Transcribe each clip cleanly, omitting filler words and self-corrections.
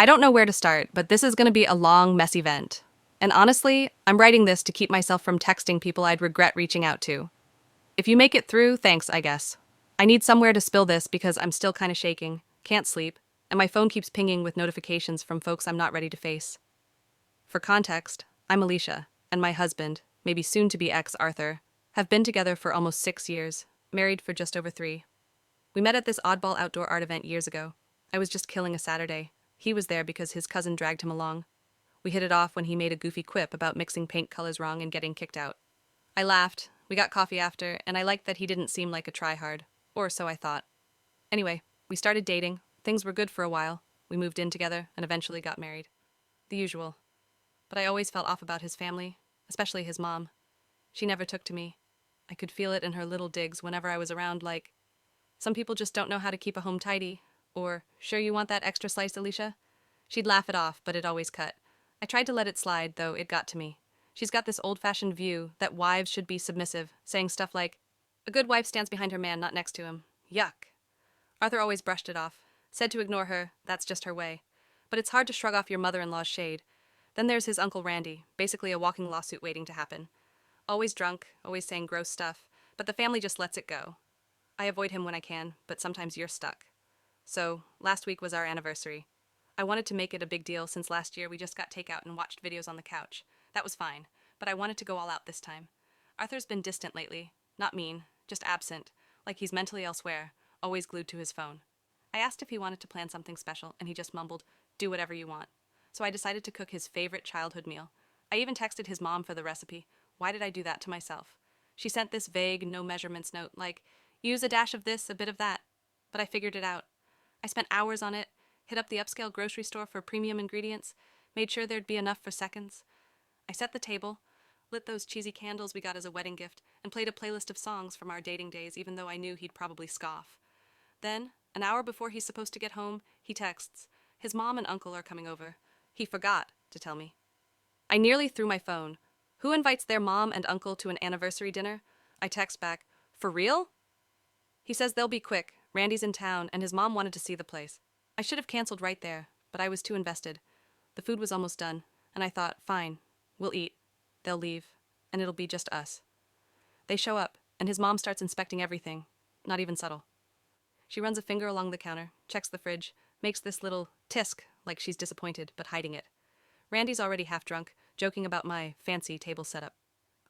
I don't know where to start, but this is going to be a long, messy vent. And honestly, I'm writing this to keep myself from texting people I'd regret reaching out to. If you make it through, thanks, I guess. I need somewhere to spill this because I'm still kind of shaking, can't sleep, and my phone keeps pinging with notifications from folks I'm not ready to face. For context, I'm Alicia, and my husband, maybe soon-to-be ex Arthur, have been together for almost 6 years, married for just over 3. We met at this oddball outdoor art event years ago. I was just killing a Saturday. He was there because his cousin dragged him along. We hit it off when he made a goofy quip about mixing paint colors wrong and getting kicked out. I laughed, we got coffee after, and I liked that he didn't seem like a tryhard. Or so I thought. Anyway, we started dating. Things were good for a while. We moved in together and eventually got married. The usual. But I always felt off about his family, especially his mom. She never took to me. I could feel it in her little digs whenever I was around, like, some people just don't know how to keep a home tidy, or, sure you want that extra slice, Alicia? She'd laugh it off, but it always cut. I tried to let it slide, though it got to me. She's got this old-fashioned view that wives should be submissive, saying stuff like, a good wife stands behind her man, not next to him. Yuck. Arthur always brushed it off, said to ignore her, that's just her way. But it's hard to shrug off your mother-in-law's shade. Then there's his Uncle Randy, basically a walking lawsuit waiting to happen. Always drunk, always saying gross stuff, but the family just lets it go. I avoid him when I can, but sometimes you're stuck. So, last week was our anniversary. I wanted to make it a big deal since last year we just got takeout and watched videos on the couch. That was fine, but I wanted to go all out this time. Arthur's been distant lately. Not mean, just absent, like he's mentally elsewhere, always glued to his phone. I asked if he wanted to plan something special, and he just mumbled, do whatever you want. So I decided to cook his favorite childhood meal. I even texted his mom for the recipe. Why did I do that to myself? She sent this vague, no measurements note, like, use a dash of this, a bit of that. But I figured it out. I spent hours on it, hit up the upscale grocery store for premium ingredients, made sure there'd be enough for seconds. I set the table, lit those cheesy candles we got as a wedding gift, and played a playlist of songs from our dating days, even though I knew he'd probably scoff. Then, an hour before he's supposed to get home, he texts. His mom and uncle are coming over. He forgot to tell me. I nearly threw my phone. Who invites their mom and uncle to an anniversary dinner? I text back, for real? He says they'll be quick. Randy's in town, and his mom wanted to see the place. I should have canceled right there, but I was too invested. The food was almost done, and I thought, fine, we'll eat. They'll leave, and it'll be just us. They show up, and his mom starts inspecting everything, not even subtle. She runs a finger along the counter, checks the fridge, makes this little tisk like she's disappointed, but hiding it. Randy's already half drunk, joking about my fancy table setup.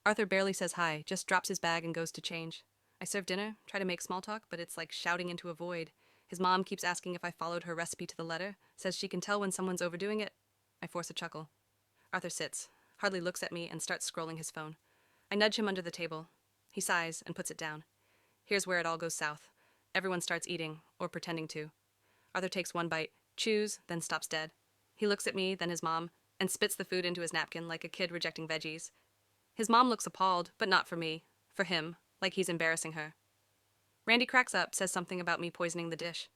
Arthur barely says hi, just drops his bag and goes to change. I serve dinner, try to make small talk, but it's like shouting into a void. His mom keeps asking if I followed her recipe to the letter, says she can tell when someone's overdoing it. I force a chuckle. Arthur sits, hardly looks at me, and starts scrolling his phone. I nudge him under the table. He sighs and puts it down. Here's where it all goes south. Everyone starts eating, or pretending to. Arthur takes one bite, chews, then stops dead. He looks at me, then his mom, and spits the food into his napkin like a kid rejecting veggies. His mom looks appalled, but not for me, for him, like he's embarrassing her. Randy cracks up, says something about me poisoning the dish.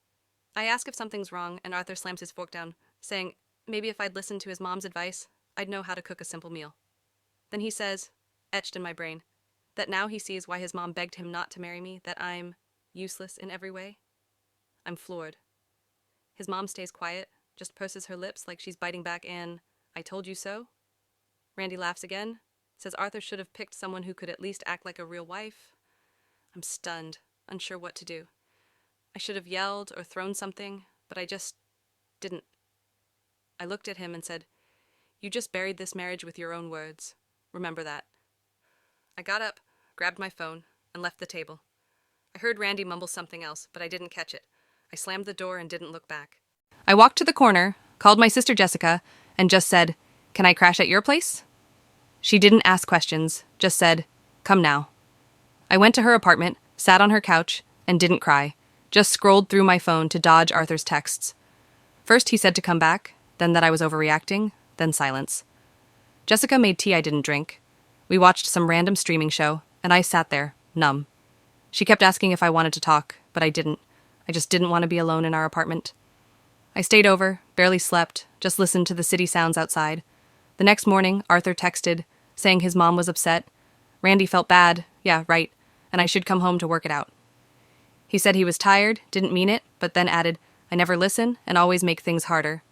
I ask if something's wrong, and Arthur slams his fork down, saying maybe if I'd listened to his mom's advice, I'd know how to cook a simple meal. Then he says, etched in my brain, that now he sees why his mom begged him not to marry me, that I'm useless in every way. I'm floored. His mom stays quiet, just purses her lips like she's biting back an, I told you so. Randy laughs again, says Arthur should have picked someone who could at least act like a real wife. I'm stunned, unsure what to do. I should have yelled or thrown something, but I just didn't. I looked at him and said, you just buried this marriage with your own words. Remember that. I got up, grabbed my phone, and left the table. I heard Randy mumble something else, but I didn't catch it. I slammed the door and didn't look back. I walked to the corner, called my sister Jessica, and just said, can I crash at your place? She didn't ask questions, just said, come now. I went to her apartment, sat on her couch, and didn't cry, just scrolled through my phone to dodge Arthur's texts. First he said to come back, then that I was overreacting, then silence. Jessica made tea I didn't drink. We watched some random streaming show, and I sat there, numb. She kept asking if I wanted to talk, but I didn't. I just didn't want to be alone in our apartment. I stayed over, barely slept, just listened to the city sounds outside. The next morning, Arthur texted, saying his mom was upset. Randy felt bad, yeah, right, and I should come home to work it out. He said he was tired, didn't mean it, but then added, I never listen and always make things harder.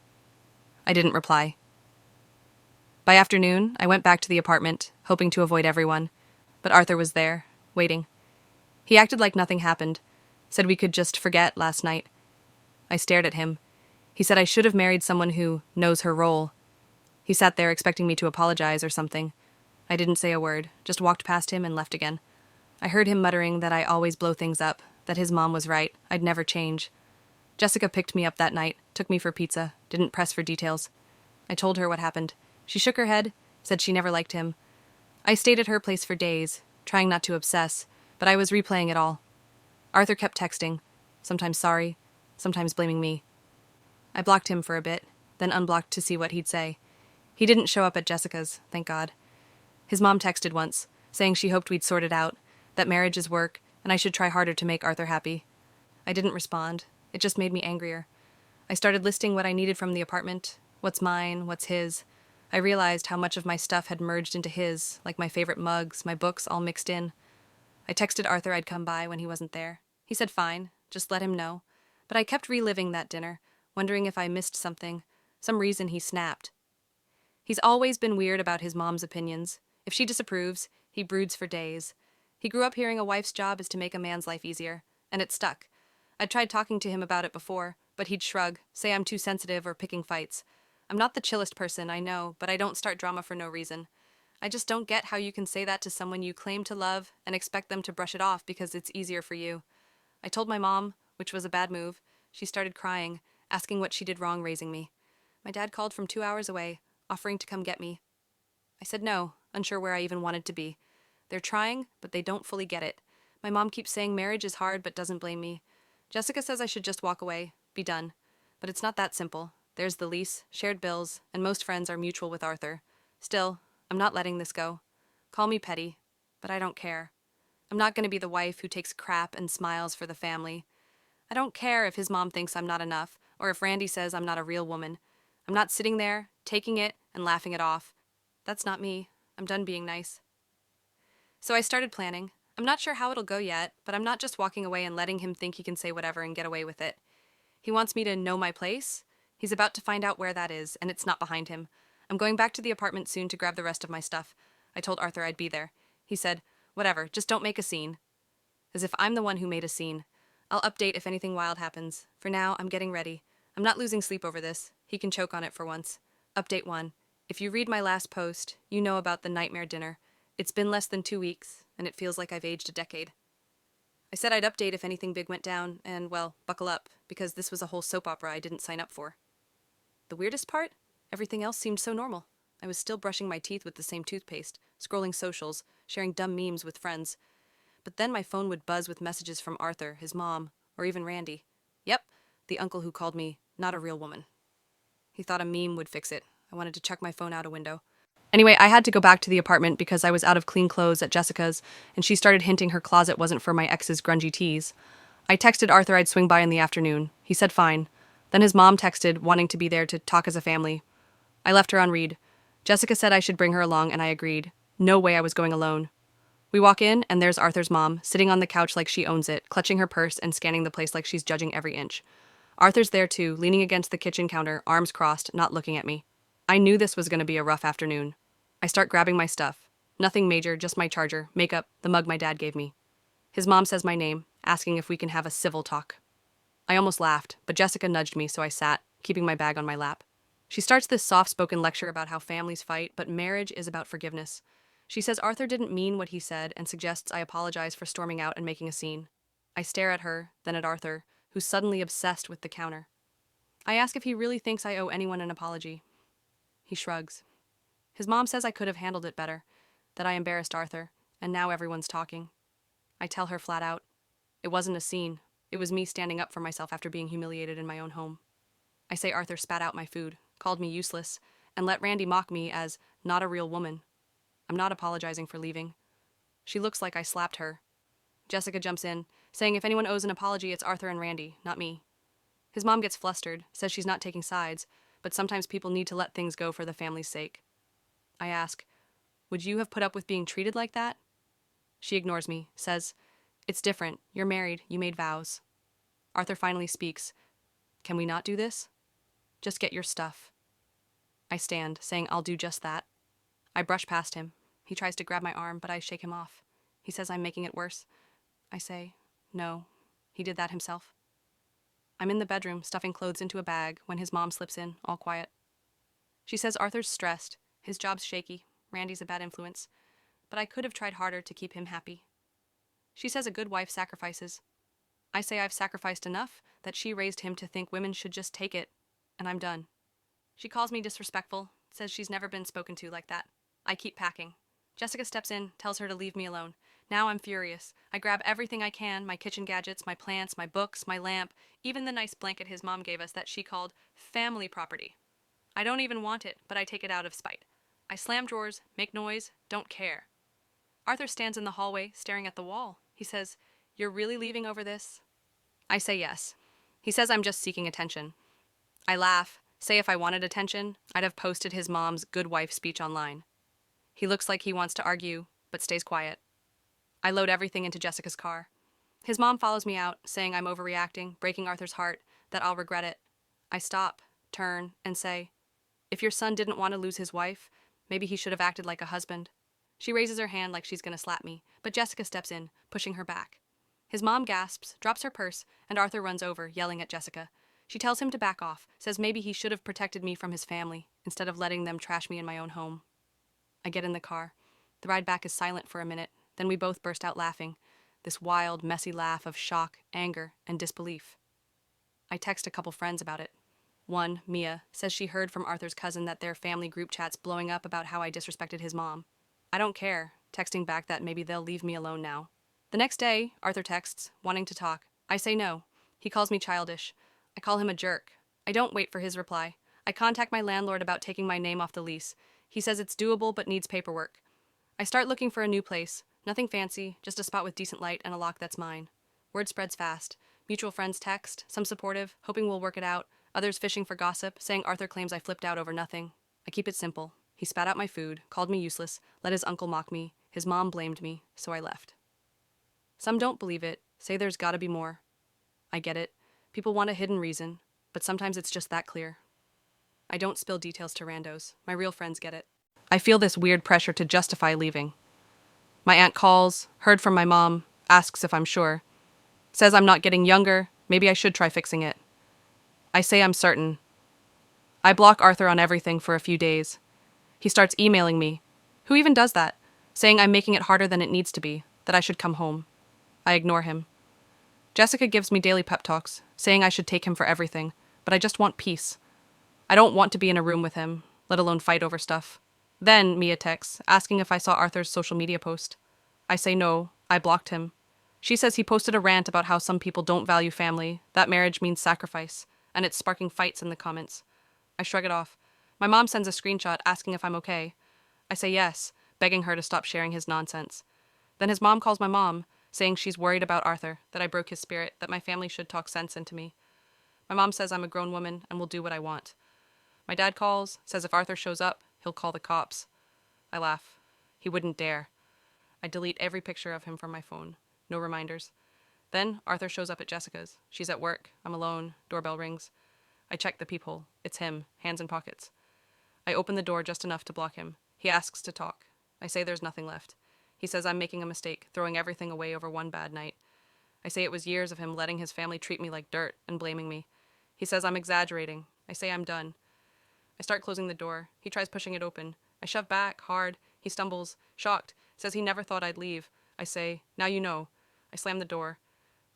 I didn't reply. By afternoon, I went back to the apartment, hoping to avoid everyone. But Arthur was there, waiting. He acted like nothing happened, said we could just forget last night. I stared at him. He said I should have married someone who knows her role. He sat there expecting me to apologize or something. I didn't say a word, just walked past him and left again. I heard him muttering that I always blow things up, that his mom was right, I'd never change. Jessica picked me up that night, took me for pizza, didn't press for details. I told her what happened. She shook her head, said she never liked him. I stayed at her place for days, trying not to obsess, but I was replaying it all. Arthur kept texting, sometimes sorry, sometimes blaming me. I blocked him for a bit, then unblocked to see what he'd say. He didn't show up at Jessica's, thank God. His mom texted once, saying she hoped we'd sort it out, that marriage is work, and I should try harder to make Arthur happy. I didn't respond. It just made me angrier. I started listing what I needed from the apartment, what's mine, what's his. I realized how much of my stuff had merged into his, like my favorite mugs, my books all mixed in. I texted Arthur I'd come by when he wasn't there. He said fine, just let him know. But I kept reliving that dinner, wondering if I missed something, some reason he snapped. He's always been weird about his mom's opinions. If she disapproves, he broods for days. He grew up hearing a wife's job is to make a man's life easier, and it stuck. I'd tried talking to him about it before, but he'd shrug, say I'm too sensitive or picking fights. I'm not the chillest person, I know, but I don't start drama for no reason. I just don't get how you can say that to someone you claim to love and expect them to brush it off because it's easier for you. I told my mom, which was a bad move. She started crying, asking what she did wrong raising me. My dad called from 2 hours away, offering to come get me. I said no, unsure where I even wanted to be. They're trying, but they don't fully get it. My mom keeps saying marriage is hard but doesn't blame me. Jessica says I should just walk away, be done. But it's not that simple. There's the lease, shared bills, and most friends are mutual with Arthur. Still, I'm not letting this go. Call me petty, but I don't care. I'm not going to be the wife who takes crap and smiles for the family. I don't care if his mom thinks I'm not enough, or if Randy says I'm not a real woman. I'm not sitting there, taking it, and laughing it off. That's not me. I'm done being nice. So I started planning. I'm not sure how it'll go yet, but I'm not just walking away and letting him think he can say whatever and get away with it. He wants me to know my place. He's about to find out where that is, and it's not behind him. I'm going back to the apartment soon to grab the rest of my stuff. I told Arthur I'd be there. He said, whatever, just don't make a scene. As if I'm the one who made a scene. I'll update if anything wild happens. For now, I'm getting ready. I'm not losing sleep over this. He can choke on it for once. Update 1. If you read my last post, you know about the nightmare dinner. It's been less than 2 weeks, and it feels like I've aged a decade. I said I'd update if anything big went down, and, well, buckle up, because this was a whole soap opera I didn't sign up for. The weirdest part? Everything else seemed so normal. I was still brushing my teeth with the same toothpaste, scrolling socials, sharing dumb memes with friends. But then my phone would buzz with messages from Arthur, his mom, or even Randy. Yep, the uncle who called me not a real woman. He thought a meme would fix it. I wanted to chuck my phone out a window. Anyway, I had to go back to the apartment because I was out of clean clothes at Jessica's, and she started hinting her closet wasn't for my ex's grungy tees. I texted Arthur I'd swing by in the afternoon. He said fine. Then his mom texted, wanting to be there to talk as a family. I left her on read. Jessica said I should bring her along, and I agreed. No way I was going alone. We walk in, and there's Arthur's mom, sitting on the couch like she owns it, clutching her purse and scanning the place like she's judging every inch. Arthur's there too, leaning against the kitchen counter, arms crossed, not looking at me. I knew this was going to be a rough afternoon. I start grabbing my stuff. Nothing major, just my charger, makeup, the mug my dad gave me. His mom says my name, asking if we can have a civil talk. I almost laughed, but Jessica nudged me, so I sat, keeping my bag on my lap. She starts this soft-spoken lecture about how families fight, but marriage is about forgiveness. She says Arthur didn't mean what he said and suggests I apologize for storming out and making a scene. I stare at her, then at Arthur, who's suddenly obsessed with the counter. I ask if he really thinks I owe anyone an apology. He shrugs. His mom says I could have handled it better, that I embarrassed Arthur, and now everyone's talking. I tell her flat out. It wasn't a scene. It was me standing up for myself after being humiliated in my own home. I say Arthur spat out my food, called me useless, and let Randy mock me as not a real woman. I'm not apologizing for leaving. She looks like I slapped her. Jessica jumps in, saying if anyone owes an apology, it's Arthur and Randy, not me. His mom gets flustered, says she's not taking sides, but sometimes people need to let things go for the family's sake. I ask, would you have put up with being treated like that? She ignores me, says, it's different. You're married. You made vows. Arthur finally speaks. Can we not do this? Just get your stuff. I stand, saying I'll do just that. I brush past him. He tries to grab my arm, but I shake him off. He says I'm making it worse. I say, no, he did that himself. I'm in the bedroom, stuffing clothes into a bag, when his mom slips in, all quiet. She says Arthur's stressed, his job's shaky, Randy's a bad influence, but I could have tried harder to keep him happy. She says a good wife sacrifices. I say I've sacrificed enough that she raised him to think women should just take it, and I'm done. She calls me disrespectful, says she's never been spoken to like that. I keep packing. Jessica steps in, tells her to leave me alone. Now I'm furious. I grab everything I can, my kitchen gadgets, my plants, my books, my lamp, even the nice blanket his mom gave us that she called family property. I don't even want it, but I take it out of spite. I slam drawers, make noise, don't care. Arthur stands in the hallway, staring at the wall. He says, "You're really leaving over this?" I say yes. He says I'm just seeking attention. I laugh, say if I wanted attention, I'd have posted his mom's good wife speech online. He looks like he wants to argue, but stays quiet. I load everything into Jessica's car. His mom follows me out, saying I'm overreacting, breaking Arthur's heart, that I'll regret it. I stop, turn, and say, if your son didn't want to lose his wife, maybe he should have acted like a husband. She raises her hand like she's going to slap me, but Jessica steps in, pushing her back. His mom gasps, drops her purse, and Arthur runs over, yelling at Jessica. She tells him to back off, says maybe he should have protected me from his family, instead of letting them trash me in my own home. I get in the car. The ride back is silent for a minute, then we both burst out laughing, this wild, messy laugh of shock, anger, and disbelief. I text a couple friends about it. One, Mia, says she heard from Arthur's cousin that their family group chat's blowing up about how I disrespected his mom. I don't care, texting back that maybe they'll leave me alone now. The next day, Arthur texts, wanting to talk. I say no. He calls me childish. I call him a jerk. I don't wait for his reply. I contact my landlord about taking my name off the lease. He says it's doable but needs paperwork. I start looking for a new place. Nothing fancy, just a spot with decent light and a lock that's mine. Word spreads fast. Mutual friends text, some supportive, hoping we'll work it out, others fishing for gossip, saying Arthur claims I flipped out over nothing. I keep it simple. He spat out my food, called me useless, let his uncle mock me, his mom blamed me, so I left. Some don't believe it, say there's gotta be more. I get it. People want a hidden reason, but sometimes it's just that clear. I don't spill details to randos. My real friends get it. I feel this weird pressure to justify leaving. My aunt calls, heard from my mom, asks if I'm sure. Says I'm not getting younger, maybe I should try fixing it. I say I'm certain. I block Arthur on everything for a few days. He starts emailing me. Who even does that? Saying I'm making it harder than it needs to be, that I should come home. I ignore him. Jessica gives me daily pep talks, saying I should take him for everything, but I just want peace. I don't want to be in a room with him, let alone fight over stuff. Then Mia texts, asking if I saw Arthur's social media post. I say no, I blocked him. She says he posted a rant about how some people don't value family, that marriage means sacrifice, and it's sparking fights in the comments. I shrug it off. My mom sends a screenshot asking if I'm okay. I say yes, begging her to stop sharing his nonsense. Then his mom calls my mom, saying she's worried about Arthur, that I broke his spirit, that my family should talk sense into me. My mom says I'm a grown woman and will do what I want. My dad calls, says if Arthur shows up, he'll call the cops. I laugh. He wouldn't dare. I delete every picture of him from my phone. No reminders. Then Arthur shows up at Jessica's. She's at work. I'm alone. Doorbell rings. I check the peephole. It's him, hands in pockets. I open the door just enough to block him. He asks to talk. I say there's nothing left. He says I'm making a mistake, throwing everything away over one bad night. I say it was years of him letting his family treat me like dirt and blaming me. He says I'm exaggerating. I say I'm done. I start closing the door. He tries pushing it open. I shove back, hard. He stumbles, shocked, says he never thought I'd leave. I say, now you know. I slam the door.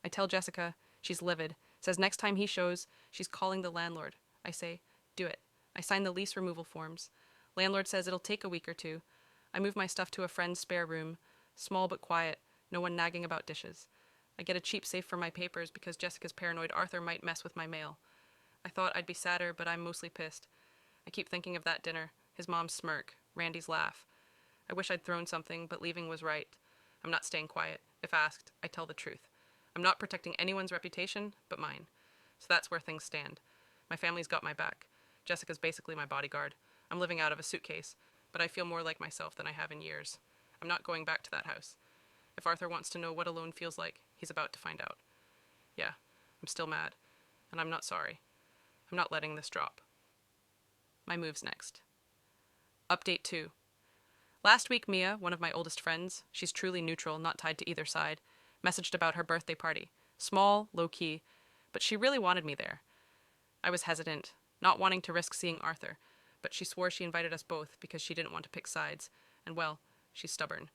I tell Jessica. She's livid. Says next time he shows, she's calling the landlord. I say, do it. I sign the lease removal forms. Landlord says it'll take a week or two. I move my stuff to a friend's spare room. Small but quiet. No one nagging about dishes. I get a cheap safe for my papers because Jessica's paranoid Arthur might mess with my mail. I thought I'd be sadder, but I'm mostly pissed. I keep thinking of that dinner, his mom's smirk, Randy's laugh. I wish I'd thrown something, but leaving was right. I'm not staying quiet. If asked, I tell the truth. I'm not protecting anyone's reputation, but mine. So that's where things stand. My family's got my back. Jessica's basically my bodyguard. I'm living out of a suitcase, but I feel more like myself than I have in years. I'm not going back to that house. If Arthur wants to know what alone feels like, he's about to find out. Yeah, I'm still mad, and I'm not sorry. I'm not letting this drop. My moves next. Update 2. Last week, Mia, one of my oldest friends, she's truly neutral, not tied to either side, messaged about her birthday party. Small, low-key, but she really wanted me there. I was hesitant, not wanting to risk seeing Arthur, but she swore she invited us both because she didn't want to pick sides, and well, she's stubborn.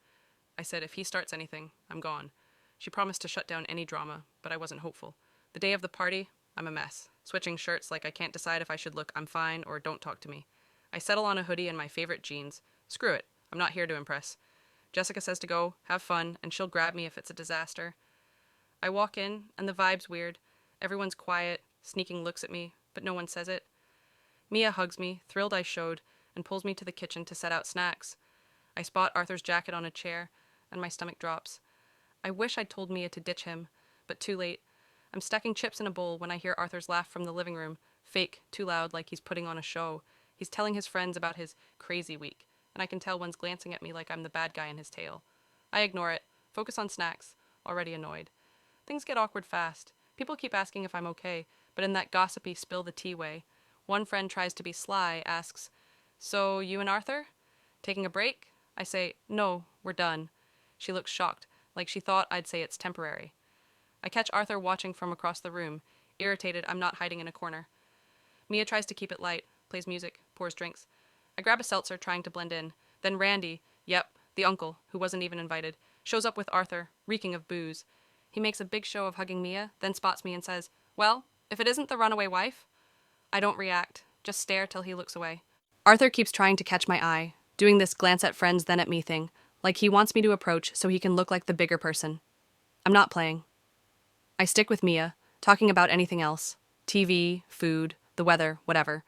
I said if he starts anything, I'm gone. She promised to shut down any drama, but I wasn't hopeful. The day of the party, I'm a mess, switching shirts like I can't decide if I should look I'm fine or don't talk to me. I settle on a hoodie and my favorite jeans. Screw it, I'm not here to impress. Jessica says to go, have fun, and she'll grab me if it's a disaster. I walk in, and the vibe's weird. Everyone's quiet, sneaking looks at me, but no one says it. Mia hugs me, thrilled I showed, and pulls me to the kitchen to set out snacks. I spot Arthur's jacket on a chair, and my stomach drops. I wish I'd told Mia to ditch him, but too late. I'm stacking chips in a bowl when I hear Arthur's laugh from the living room, fake, too loud, like he's putting on a show. He's telling his friends about his crazy week, and I can tell one's glancing at me like I'm the bad guy in his tale. I ignore it, focus on snacks, already annoyed. Things get awkward fast. People keep asking if I'm okay, but in that gossipy spill the tea way. One friend tries to be sly, asks, "So, you and Arthur? Taking a break?" I say, "No, we're done." She looks shocked, like she thought I'd say it's temporary. I catch Arthur watching from across the room, irritated I'm not hiding in a corner. Mia tries to keep it light, plays music, pours drinks. I grab a seltzer, trying to blend in. Then Randy, yep, the uncle, who wasn't even invited, shows up with Arthur, reeking of booze. He makes a big show of hugging Mia, then spots me and says, "Well, if it isn't the runaway wife?" I don't react, just stare till he looks away. Arthur keeps trying to catch my eye, doing this glance at friends then at me thing, like he wants me to approach so he can look like the bigger person. I'm not playing. I stick with Mia, talking about anything else. TV, food, the weather, whatever.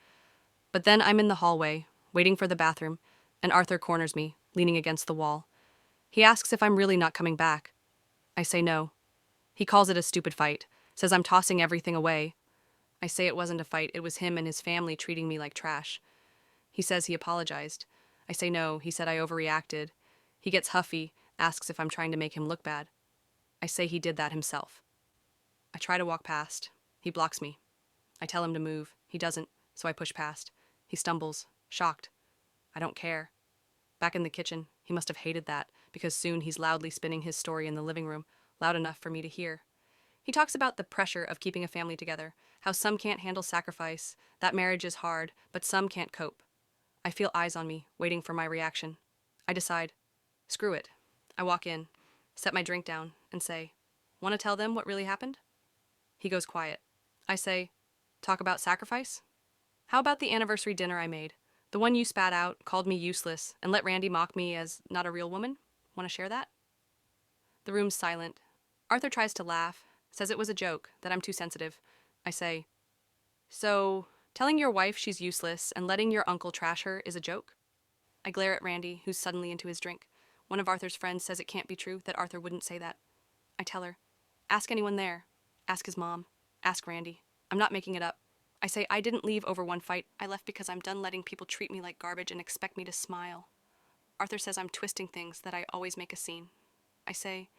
But then I'm in the hallway, waiting for the bathroom, and Arthur corners me, leaning against the wall. He asks if I'm really not coming back. I say no. He calls it a stupid fight, says I'm tossing everything away. I say it wasn't a fight, it was him and his family treating me like trash. He says he apologized. I say no, he said I overreacted. He gets huffy, asks if I'm trying to make him look bad. I say he did that himself. I try to walk past. He blocks me. I tell him to move. He doesn't, so I push past. He stumbles, shocked. I don't care. Back in the kitchen, he must have hated that, because soon he's loudly spinning his story in the living room, loud enough for me to hear. He talks about the pressure of keeping a family together, how some can't handle sacrifice, that marriage is hard, but some can't cope. I feel eyes on me, waiting for my reaction. I decide, screw it. I walk in, set my drink down, and say, "Want to tell them what really happened?" He goes quiet. I say, "Talk about sacrifice? How about the anniversary dinner I made? The one you spat out, called me useless, and let Randy mock me as not a real woman? Want to share that?" The room's silent. Arthur tries to laugh, says it was a joke, that I'm too sensitive. I say, "So, telling your wife she's useless and letting your uncle trash her is a joke?" I glare at Randy, who's suddenly into his drink. One of Arthur's friends says it can't be true, that Arthur wouldn't say that. I tell her, "Ask anyone there. Ask his mom. Ask Randy. I'm not making it up." I say I didn't leave over one fight. I left because I'm done letting people treat me like garbage and expect me to smile. Arthur says I'm twisting things, that I always make a scene. I say,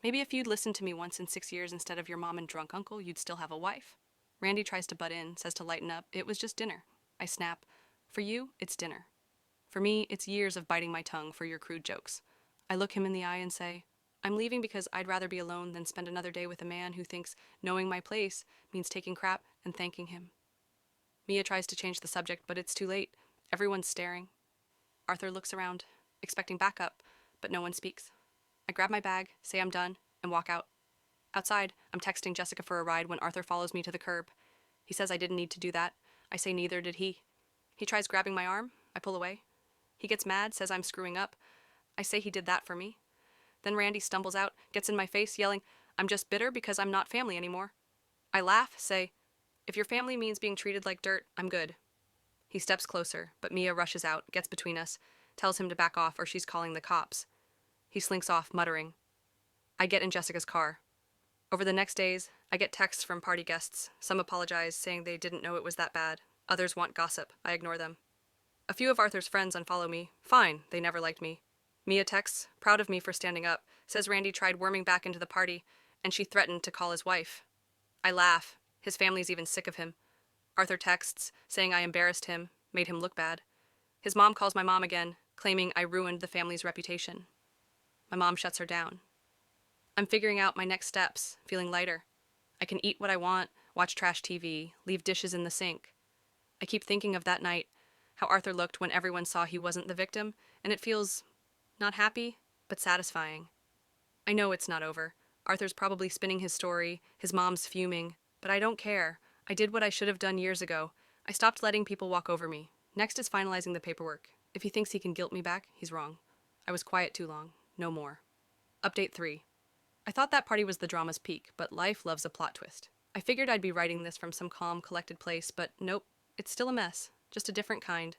"Maybe if you'd listened to me once in 6 years instead of your mom and drunk uncle, you'd still have a wife." Randy tries to butt in, says to lighten up. It was just dinner. I snap, "For you, it's dinner. For me, it's years of biting my tongue for your crude jokes." I look him in the eye and say, "I'm leaving because I'd rather be alone than spend another day with a man who thinks knowing my place means taking crap and thanking him." Mia tries to change the subject, but it's too late. Everyone's staring. Arthur looks around, expecting backup, but no one speaks. I grab my bag, say I'm done, and walk out. Outside, I'm texting Jessica for a ride when Arthur follows me to the curb. He says I didn't need to do that. I say neither did he. He tries grabbing my arm. I pull away. He gets mad, says I'm screwing up. I say he did that for me. Then Randy stumbles out, gets in my face, yelling, "I'm just bitter because I'm not family anymore." I laugh, say, "If your family means being treated like dirt, I'm good." He steps closer, but Mia rushes out, gets between us, tells him to back off or she's calling the cops. He slinks off, muttering. I get in Jessica's car. Over the next days, I get texts from party guests. Some apologize, saying they didn't know it was that bad. Others want gossip. I ignore them. A few of Arthur's friends unfollow me. Fine, they never liked me. Mia texts, proud of me for standing up, says Randy tried worming back into the party, and she threatened to call his wife. I laugh. His family's even sick of him. Arthur texts, saying I embarrassed him, made him look bad. His mom calls my mom again, claiming I ruined the family's reputation. My mom shuts her down. I'm figuring out my next steps, feeling lighter. I can eat what I want, watch trash TV, leave dishes in the sink. I keep thinking of that night, how Arthur looked when everyone saw he wasn't the victim, and it feels not happy, but satisfying. I know it's not over. Arthur's probably spinning his story, his mom's fuming, but I don't care. I did what I should have done years ago. I stopped letting people walk over me. Next is finalizing the paperwork. If he thinks he can guilt me back, he's wrong. I was quiet too long. No more. Update 3. I thought that party was the drama's peak, but life loves a plot twist. I figured I'd be writing this from some calm, collected place, but nope, it's still a mess, just a different kind.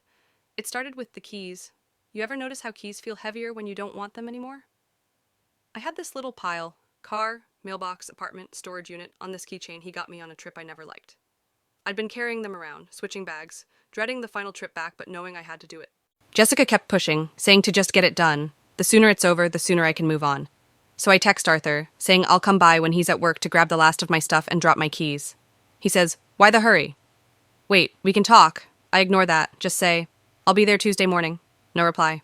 It started with the keys. You ever notice how keys feel heavier when you don't want them anymore? I had this little pile, car, mailbox, apartment, storage unit, on this keychain he got me on a trip I never liked. I'd been carrying them around, switching bags, dreading the final trip back, but knowing I had to do it. Jessica kept pushing, saying to just get it done. The sooner it's over, the sooner I can move on. So I text Arthur, saying I'll come by when he's at work to grab the last of my stuff and drop my keys. He says, "Why the hurry?" "Wait, we can talk." I ignore that, just say, "I'll be there Tuesday morning." No reply.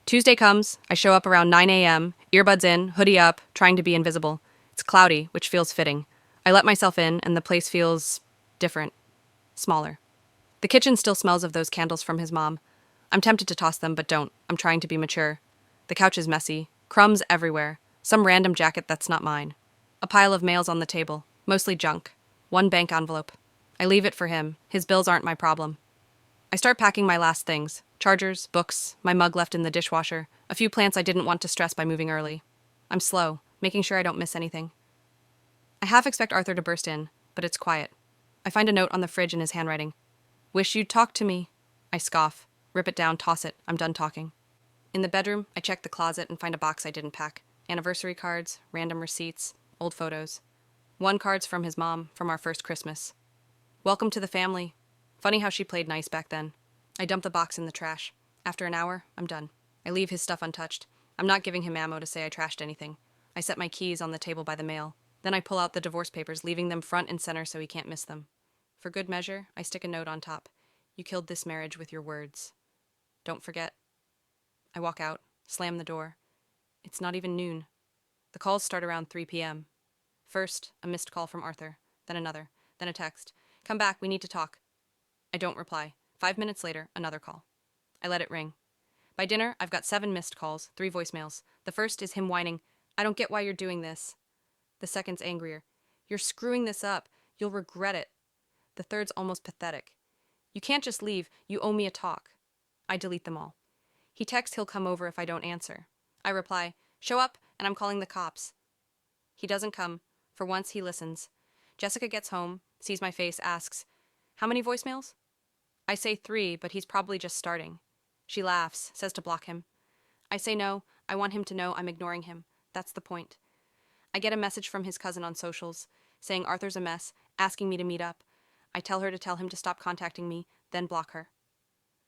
Tuesday comes, I show up around 9 a.m., earbuds in, hoodie up, trying to be invisible. It's cloudy, which feels fitting. I let myself in, and the place feels different, smaller. The kitchen still smells of those candles from his mom. I'm tempted to toss them, but don't. I'm trying to be mature. The couch is messy, crumbs everywhere, some random jacket that's not mine. A pile of mails on the table, mostly junk. One bank envelope. I leave it for him. His bills aren't my problem. I start packing my last things. Chargers, books, my mug left in the dishwasher, a few plants I didn't want to stress by moving early. I'm slow, making sure I don't miss anything. I half expect Arthur to burst in, but it's quiet. I find a note on the fridge in his handwriting. "Wish you'd talk to me." I scoff, rip it down, toss it. I'm done talking. In the bedroom, I check the closet and find a box I didn't pack. Anniversary cards, random receipts, old photos. One card's from his mom, from our first Christmas. "Welcome to the family." Funny how she played nice back then. I dump the box in the trash. After an hour, I'm done. I leave his stuff untouched. I'm not giving him ammo to say I trashed anything. I set my keys on the table by the mail. Then I pull out the divorce papers, leaving them front and center so he can't miss them. For good measure, I stick a note on top. "You killed this marriage with your words. Don't forget." I walk out, slam the door. It's not even noon. The calls start around 3 p.m. First, a missed call from Arthur, then another, then a text. "Come back, we need to talk." I don't reply. 5 minutes later, another call. I let it ring. By dinner, I've got 7 missed calls, 3 voicemails. The first is him whining, "I don't get why you're doing this." The second's angrier, "You're screwing this up. You'll regret it." The third's almost pathetic. "You can't just leave. You owe me a talk." I delete them all. He texts he'll come over if I don't answer. I reply, "Show up, and I'm calling the cops." He doesn't come. For once, he listens. Jessica gets home, sees my face, asks, "How many voicemails?" I say 3, but he's probably just starting. She laughs, says to block him. I say no, I want him to know I'm ignoring him. That's the point. I get a message from his cousin on socials, saying Arthur's a mess, asking me to meet up. I tell her to tell him to stop contacting me, then block her.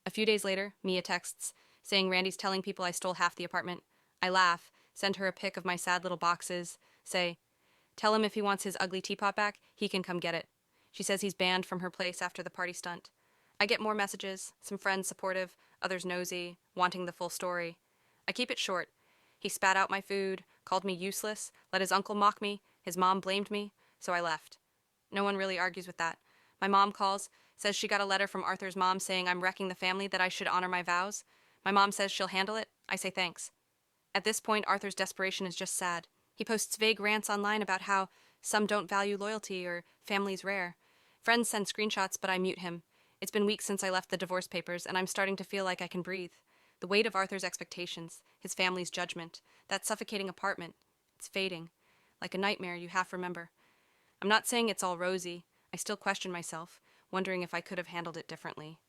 A few days later, Mia texts, saying Randy's telling people I stole half the apartment. I laugh, send her a pic of my sad little boxes, say, "Tell him if he wants his ugly teapot back, he can come get it." She says he's banned from her place after the party stunt. I get more messages, some friends supportive, others nosy, wanting the full story. I keep it short. He spat out my food, called me useless, let his uncle mock me, his mom blamed me, so I left. No one really argues with that. My mom calls, says she got a letter from Arthur's mom saying I'm wrecking the family, that I should honor my vows. My mom says she'll handle it. I say thanks. At this point, Arthur's desperation is just sad. He posts vague rants online about how some don't value loyalty or family's rare. Friends send screenshots, but I mute him. It's been weeks since I left the divorce papers, and I'm starting to feel like I can breathe. The weight of Arthur's expectations, his family's judgment, that suffocating apartment, it's fading, like a nightmare you half remember. I'm not saying it's all rosy. I still question myself, wondering if I could have handled it differently.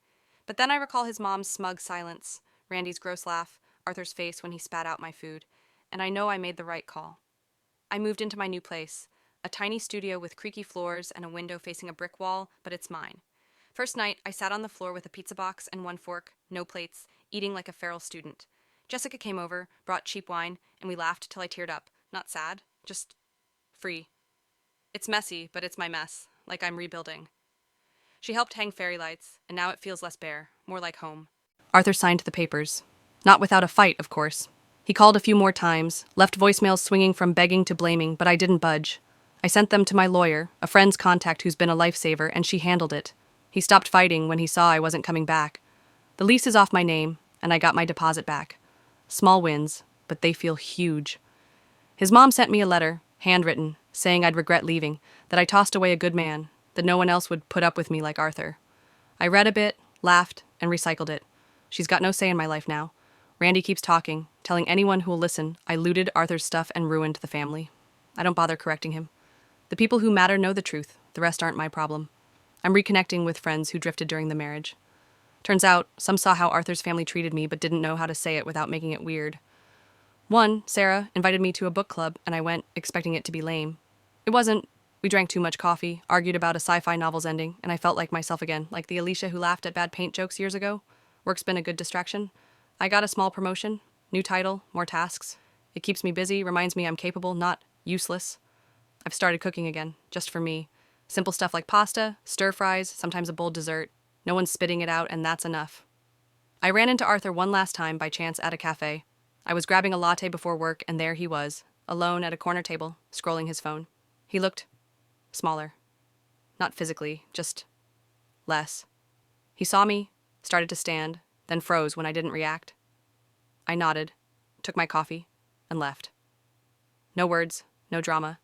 But then I recall his mom's smug silence, Randy's gross laugh, Arthur's face when he spat out my food, and I know I made the right call. I moved into my new place, a tiny studio with creaky floors and a window facing a brick wall, but it's mine. First night, I sat on the floor with a pizza box and 1 fork, no plates, eating like a feral student. Jessica came over, brought cheap wine, and we laughed till I teared up. Not sad, just free. It's messy, but it's my mess, like I'm rebuilding. She helped hang fairy lights, and now it feels less bare, more like home. Arthur signed the papers. Not without a fight, of course. He called a few more times, left voicemails swinging from begging to blaming, but I didn't budge. I sent them to my lawyer, a friend's contact who's been a lifesaver, and she handled it. He stopped fighting when he saw I wasn't coming back. The lease is off my name, and I got my deposit back. Small wins, but they feel huge. His mom sent me a letter, handwritten, saying I'd regret leaving, that I tossed away a good man, that no one else would put up with me like Arthur. I read a bit, laughed, and recycled it. She's got no say in my life now. Randy keeps talking, telling anyone who will listen I looted Arthur's stuff and ruined the family. I don't bother correcting him. The people who matter know the truth. The rest aren't my problem. I'm reconnecting with friends who drifted during the marriage. Turns out, some saw how Arthur's family treated me but didn't know how to say it without making it weird. One, Sarah, invited me to a book club, and I went, expecting it to be lame. It wasn't. We drank too much coffee, argued about a sci-fi novel's ending, and I felt like myself again, like the Alicia who laughed at bad paint jokes years ago. Work's been a good distraction. I got a small promotion, new title, more tasks. It keeps me busy, reminds me I'm capable, not useless. I've started cooking again, just for me. Simple stuff like pasta, stir fries, sometimes a bold dessert. No one's spitting it out, and that's enough. I ran into Arthur one last time by chance at a cafe. I was grabbing a latte before work, and there he was, alone at a corner table, scrolling his phone. He looked smaller. Not physically, just less. He saw me, started to stand, then froze when I didn't react. I nodded, took my coffee, and left. No words, no drama.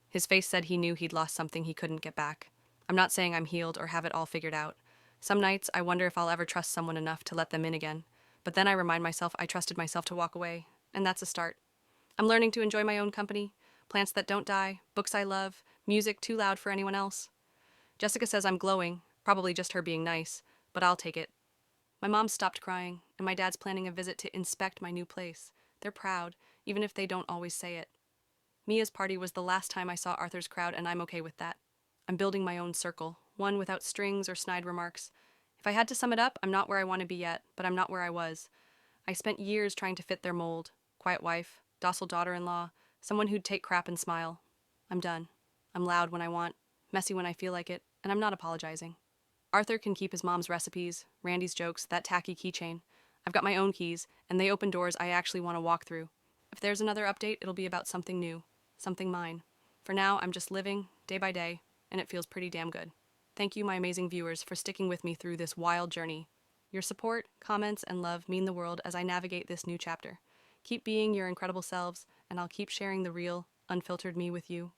His face said he knew he'd lost something he couldn't get back. I'm not saying I'm healed or have it all figured out. Some nights I wonder if I'll ever trust someone enough to let them in again. But then I remind myself I trusted myself to walk away, and that's a start. I'm learning to enjoy my own company, plants that don't die, books I love, music too loud for anyone else. Jessica says I'm glowing, probably just her being nice, but I'll take it. My mom stopped crying, and my dad's planning a visit to inspect my new place. They're proud, even if they don't always say it. Mia's party was the last time I saw Arthur's crowd, and I'm okay with that. I'm building my own circle, one without strings or snide remarks. If I had to sum it up, I'm not where I want to be yet, but I'm not where I was. I spent years trying to fit their mold. Quiet wife, docile daughter-in-law, someone who'd take crap and smile. I'm done. I'm loud when I want, messy when I feel like it, and I'm not apologizing. Arthur can keep his mom's recipes, Randy's jokes, that tacky keychain. I've got my own keys, and they open doors I actually want to walk through. If there's another update, it'll be about something new, something mine. For now, I'm just living, day by day, and it feels pretty damn good. Thank you, my amazing viewers, for sticking with me through this wild journey. Your support, comments, and love mean the world as I navigate this new chapter. Keep being your incredible selves, and I'll keep sharing the real, unfiltered me with you.